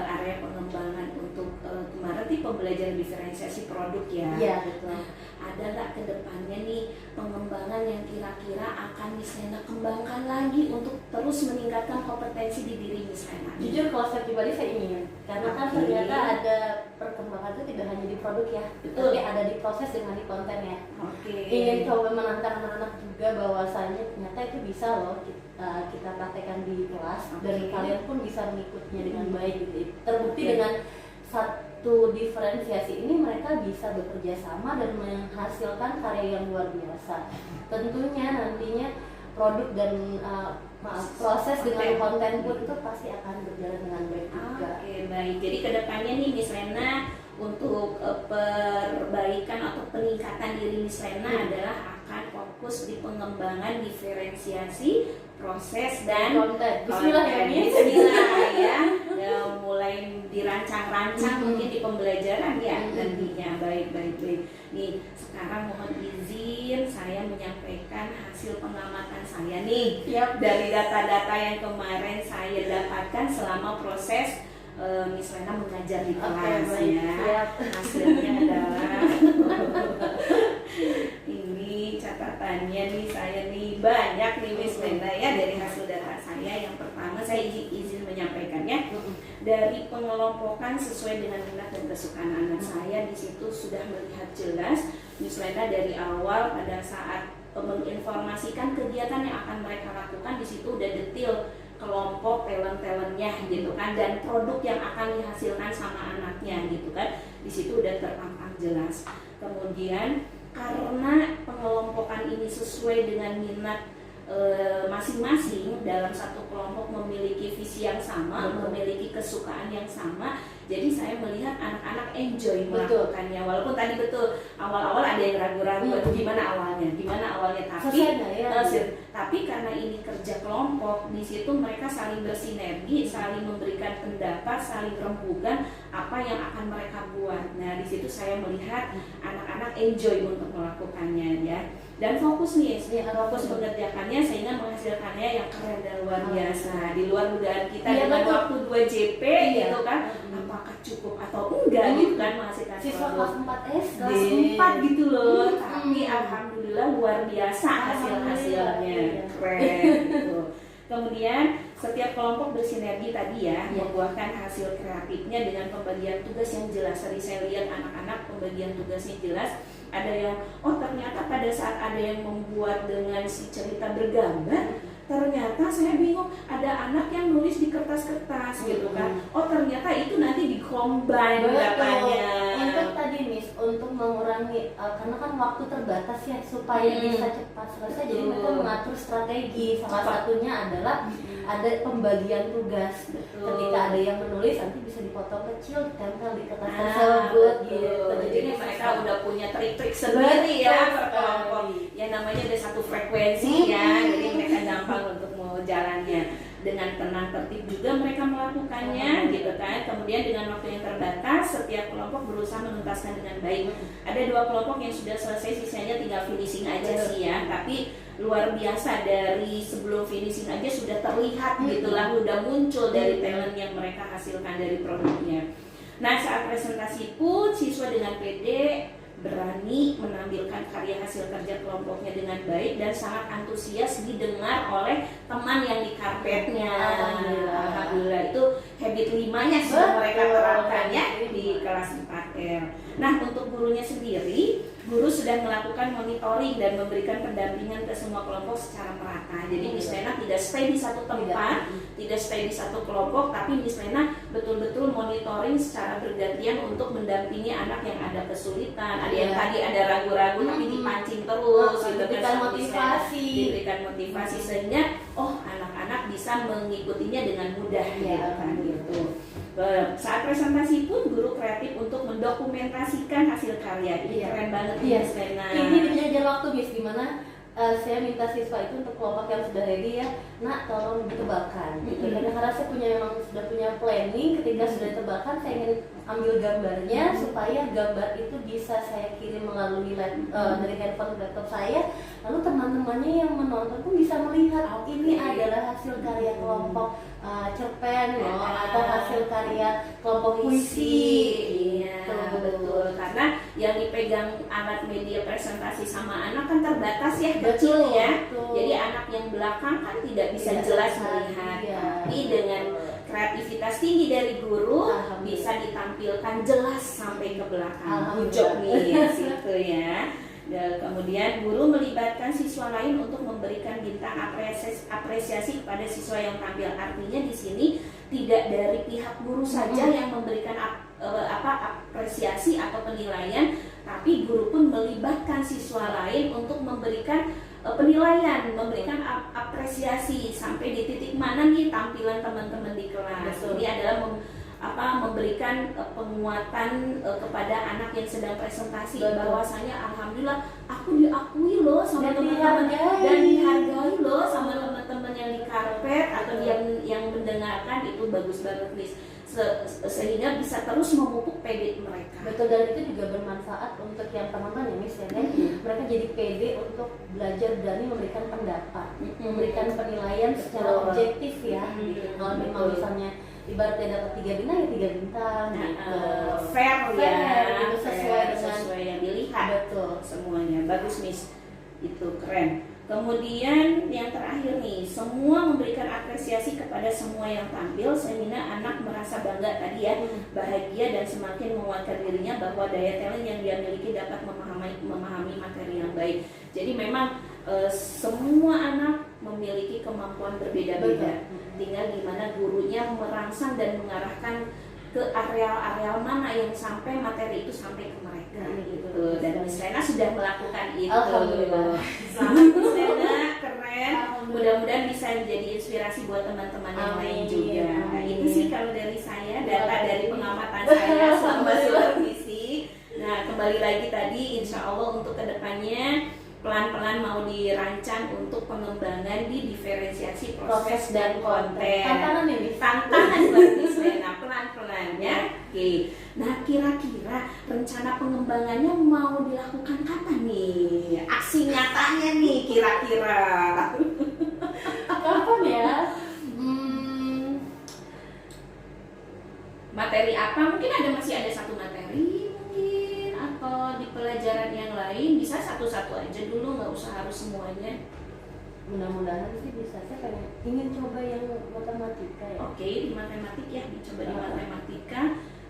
[SPEAKER 2] area pengembangan untuk kemarin sih pembelajaran diferensiasi produk ya.
[SPEAKER 3] Iya betul.
[SPEAKER 2] Ada nggak kedepannya nih pengembangan yang kira-kira akan Miss Lena kembangkan lagi untuk terus meningkatkan kompetensi di diri Miss Lena?
[SPEAKER 3] Jujur kalau saya pribadi saya ingin, karena kan ternyata ada perkembangan itu tidak hanya di produk ya, tapi ada di proses dengan di konten ya. Ingin coba menantang anak-anak juga bahwasanya ternyata itu bisa loh kita praktekkan di kelas, dan kalian pun bisa mengikutnya dengan baik gitu. Terbukti dengan satu diferensiasi ini mereka bisa bekerja sama dan menghasilkan karya yang luar biasa. Tentunya nantinya produk dan proses dengan konten pun itu pasti akan berjalan dengan baik juga.
[SPEAKER 2] Baik. Jadi kedepannya nih Miss Lena untuk perbaikan atau peningkatan diri Miss Lena adalah akan fokus di pengembangan diferensiasi, proses dan
[SPEAKER 3] konten. Bismillah ya, Miss.
[SPEAKER 2] Bismillah ya. Mulai dirancang-rancang mungkin di pembelajaran ya nantinya. Baik. Nih sekarang mohon izin saya menyampaikan hasil pengamatan saya nih dari data-data yang kemarin saya dapatkan selama proses Miss Lena mengajar di kelas ya. Hasilnya adalah ini catatannya nih, saya nih banyak nih Miss Lena ya dari hasil data saya. Yang pertama saya izin menyampaikannya dari pengelompokan sesuai dengan minat dan kesukaan anak saya. Di situ sudah melihat jelas Miss Lena dari awal pada saat menginformasikan kegiatan yang akan mereka lakukan, di situ udah detail kelompok talent-talentnya gitu kan, dan produk yang akan dihasilkan sama anaknya gitu kan, di situ udah terpampang jelas. Kemudian karena pengelompokan ini sesuai dengan minat masing-masing, dalam satu kelompok memiliki visi yang sama, memiliki kesukaan yang sama, jadi saya melihat anak-anak enjoy melakukannya. Walaupun tadi betul awal-awal ada yang ragu-ragu gimana awalnya, tapi karena ini kerja kelompok, di situ mereka saling bersinergi, saling memberikan pendapat, saling rembukan apa yang akan mereka buat. Nah di situ saya melihat anak-anak enjoy untuk melakukannya ya, dan fokus mengerjakannya sehingga menghasilkannya yang keren dan luar biasa, di luar dugaan kita dengan waktu 2 JP gitu kan. Apakah cukup atau enggak gitu kan menghasilkan
[SPEAKER 3] siswa kelas 4 SD,
[SPEAKER 2] kelas 4 gitu loh. Tapi alhamdulillah luar biasa hasilnya, keren gitu. Kemudian Setiap kelompok bersinergi tadi ya, membuahkan hasil kreatifnya dengan pembagian tugas yang jelas. Tadi saya lihat anak-anak pembagian tugasnya jelas. Ada yang, oh ternyata pada saat ada yang membuat dengan si cerita bergambar, ternyata saya bingung, ada anak yang nulis di kertas-kertas gitu kan. Oh ternyata itu nanti di-combine katanya.
[SPEAKER 3] Untuk tadi Miss, untuk mengurangi karena kan waktu terbatas ya supaya bisa cepat selesai. Jadi mereka mengatur strategi. Salah satunya adalah ada pembagian tugas. Ketika ada yang menulis nanti bisa dipotong kecil, ditempel di kertas tersebut gitu.
[SPEAKER 2] Jadi mereka udah punya trik-trik sendiri ya per kelompok. Yang namanya ada satu frekuensi ya, jadi mereka gampang untuk mau jalannya. Dengan tenang tertib juga mereka melakukannya gitu kan. Kemudian dengan waktu yang terbatas setiap kelompok berusaha menuntaskan dengan baik. Ada 2 kelompok yang sudah selesai, sisanya tinggal finishing aja sih ya. Tapi luar biasa, dari sebelum finishing aja sudah terlihat gitu lah, udah muncul dari talent yang mereka hasilkan dari produknya. Nah saat presentasi pun siswa dengan pede berani menampilkan karya hasil kerja kelompoknya dengan baik dan sangat antusias didengar oleh teman yang di karpetnya. Alhamdulillah itu habit 5-nya sudah mereka terapkan ya di kelas 4R. Nah untuk gurunya sendiri, guru sudah melakukan monitoring dan memberikan pendampingan ke semua kelompok secara merata. Jadi Miss Lena tidak stay di satu tempat, tidak stay di satu kelompok, tapi Miss Lena betul-betul monitoring secara bergantian untuk mendampingi anak yang ada kesulitan, ada yang tadi ada ragu-ragu tapi dipancing terus,
[SPEAKER 3] diberikan motivasi,
[SPEAKER 2] diberikan motivasi sehingga oh anak-anak bisa mengikutinya dengan mudah gitu kan gitu. Saat presentasi pun guru kreatif untuk mendokumentasikan hasil karya. Ini keren banget ya Miss Lena.
[SPEAKER 3] Ini dijajar waktu Miss, gimana saya minta siswa itu untuk kelompok yang sudah ready ya, nak tolong ditebalkan gitu. Karena saya memang sudah punya planning, ketika sudah ditebalkan saya ingin ambil gambarnya supaya gambar itu bisa saya kirim melalui dari handphone laptop saya, lalu teman-temannya yang menonton pun bisa melihat ini adalah hasil karya kelompok cerpen atau hasil karya kelompok puisi.
[SPEAKER 2] Iya betul, karena yang dipegang alat media presentasi sama anak kan terbatas ya, kecil ya. Jadi anak yang belakang kan tidak bisa jelas melihat. Tapi dengan kreativitas tinggi dari guru bisa ditampilkan jelas sampai ke belakang. Bujok nih situ ya. Kemudian guru melibatkan siswa lain untuk memberikan bintang apresiasi kepada siswa yang tampil. Artinya di sini tidak dari pihak guru saja yang memberikan apresiasi atau penilaian, tapi guru pun melibatkan siswa lain untuk memberikan penilaian, memberikan apresiasi sampai di titik mana nih tampilan teman-teman di kelas. Ini adalah memberikan penguatan kepada anak yang sedang presentasi. Bahwasanya alhamdulillah aku diakui loh sama teman-teman dan dihargai loh sama teman-teman yang di karpet atau yang mendengarkan. Itu bagus banget Miss, sehingga bisa terus memupuk pede mereka.
[SPEAKER 3] Betul, dan itu juga bermanfaat untuk yang teman-teman ya Miss ya, mereka jadi pede untuk belajar berani memberikan pendapat, memberikan penilaian secara objektif ya. Kalau memang misalnya ibaratnya dapat 3 bintang ya 3 bintang gitu.
[SPEAKER 2] Fair ya,
[SPEAKER 3] gitu,
[SPEAKER 2] sesuai yang dilihat. Betul, semuanya bagus Miss, itu keren. Kemudian yang terakhir nih, semua memberikan apresiasi kepada semua yang tampil sehingga anak merasa bangga tadi ya, bahagia dan semakin menguatkan dirinya bahwa daya talent yang dia miliki dapat memahami materi yang baik. Jadi memang semua anak memiliki kemampuan berbeda-beda. Tinggal gimana gurunya merangsang dan mengarahkan ke areal-areal mana yang sampai materi itu sampai ke mereka gitu. Dan Miss Lena sudah melakukan itu.
[SPEAKER 3] Alhamdulillah.
[SPEAKER 2] Selamat Miss Lena, keren. Mudah-mudahan bisa menjadi inspirasi buat teman-teman yang lain juga. Nah, itu sih kalau dari saya, data dari pengamatan saya selama supervisi. Nah, kembali lagi tadi, insya Allah untuk kedepannya pelan-pelan mau dirancang untuk pengembangan di diferensiasi proses dan konten.
[SPEAKER 3] Tantangan ini,
[SPEAKER 2] tantangan buat Miss Lena pelan-pelan ya. Oke. Nah kira-kira rencana pengembangannya mau dilakukan kapan nih? Aksi nyatanya nih kira-kira.
[SPEAKER 3] Kapan ya?
[SPEAKER 2] Materi apa? Mungkin masih ada satu materi mungkin, atau di pelajaran yang lain bisa satu-satu aja dulu, nggak usah harus semuanya.
[SPEAKER 3] mudah-mudahan sih bisa. Saya ingin coba yang matematika ya.
[SPEAKER 2] Oke, di matematik ya, dicoba di matematika.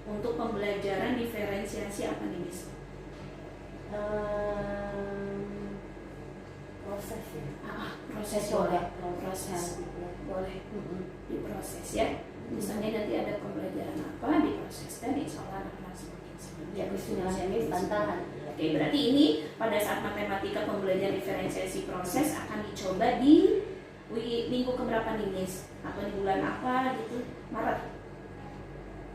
[SPEAKER 2] Untuk pembelajaran diferensiasi apa nih, Miss?
[SPEAKER 3] Proses ya.
[SPEAKER 2] Proses
[SPEAKER 3] Coba
[SPEAKER 2] proses boleh diproses ya. Misalnya nanti ada pembelajaran apa, diproseskan, insya Allah akan semakin
[SPEAKER 3] Ya, bismillah ini tantangan.
[SPEAKER 2] Oke, berarti ini pada saat matematika pembelajaran diferensiasi proses akan dicoba di minggu keberapa nih, Miss? Atau di bulan apa gitu? Maret?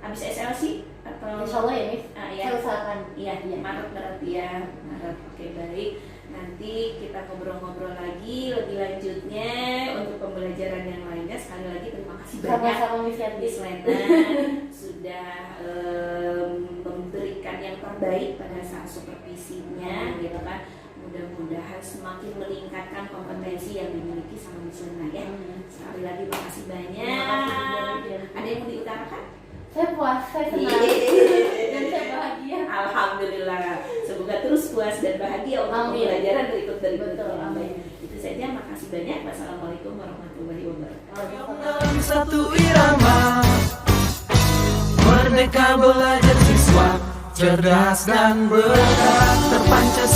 [SPEAKER 2] Habis SLC? Atau
[SPEAKER 3] Insya Allah ya, Miss.
[SPEAKER 2] Ya.
[SPEAKER 3] Saya usahakan.
[SPEAKER 2] Iya, Maret berarti ya. Maret. Oke, baik. Nanti kita ngobrol-ngobrol lagi lebih lanjutnya untuk pembelajaran yang lainnya. Sekali lagi terima kasih banyak
[SPEAKER 3] Sama-sama Miss Yanti.
[SPEAKER 2] Miss Lena sudah memberikan yang terbaik pada saat supervisinya, gitu kan. Mudah-mudahan semakin meningkatkan kompetensi yang dimiliki sama Miss Lena ya. Sekali lagi makasih banyak. Ada yang mau diutarakan?
[SPEAKER 3] Saya puas, saya senang dan saya bahagia.
[SPEAKER 2] Alhamdulillah. Semoga terus puas dan bahagia untuk
[SPEAKER 3] Amin.
[SPEAKER 2] pembelajaran berikut-berikutnya.
[SPEAKER 3] Betul, amin.
[SPEAKER 2] Itu saja. Makasih banyak. Wassalamualaikum warahmatullahi wabarakatuh.
[SPEAKER 1] Dalam satu irama Merdeka belajar siswa Cerdas dan berhak terpancar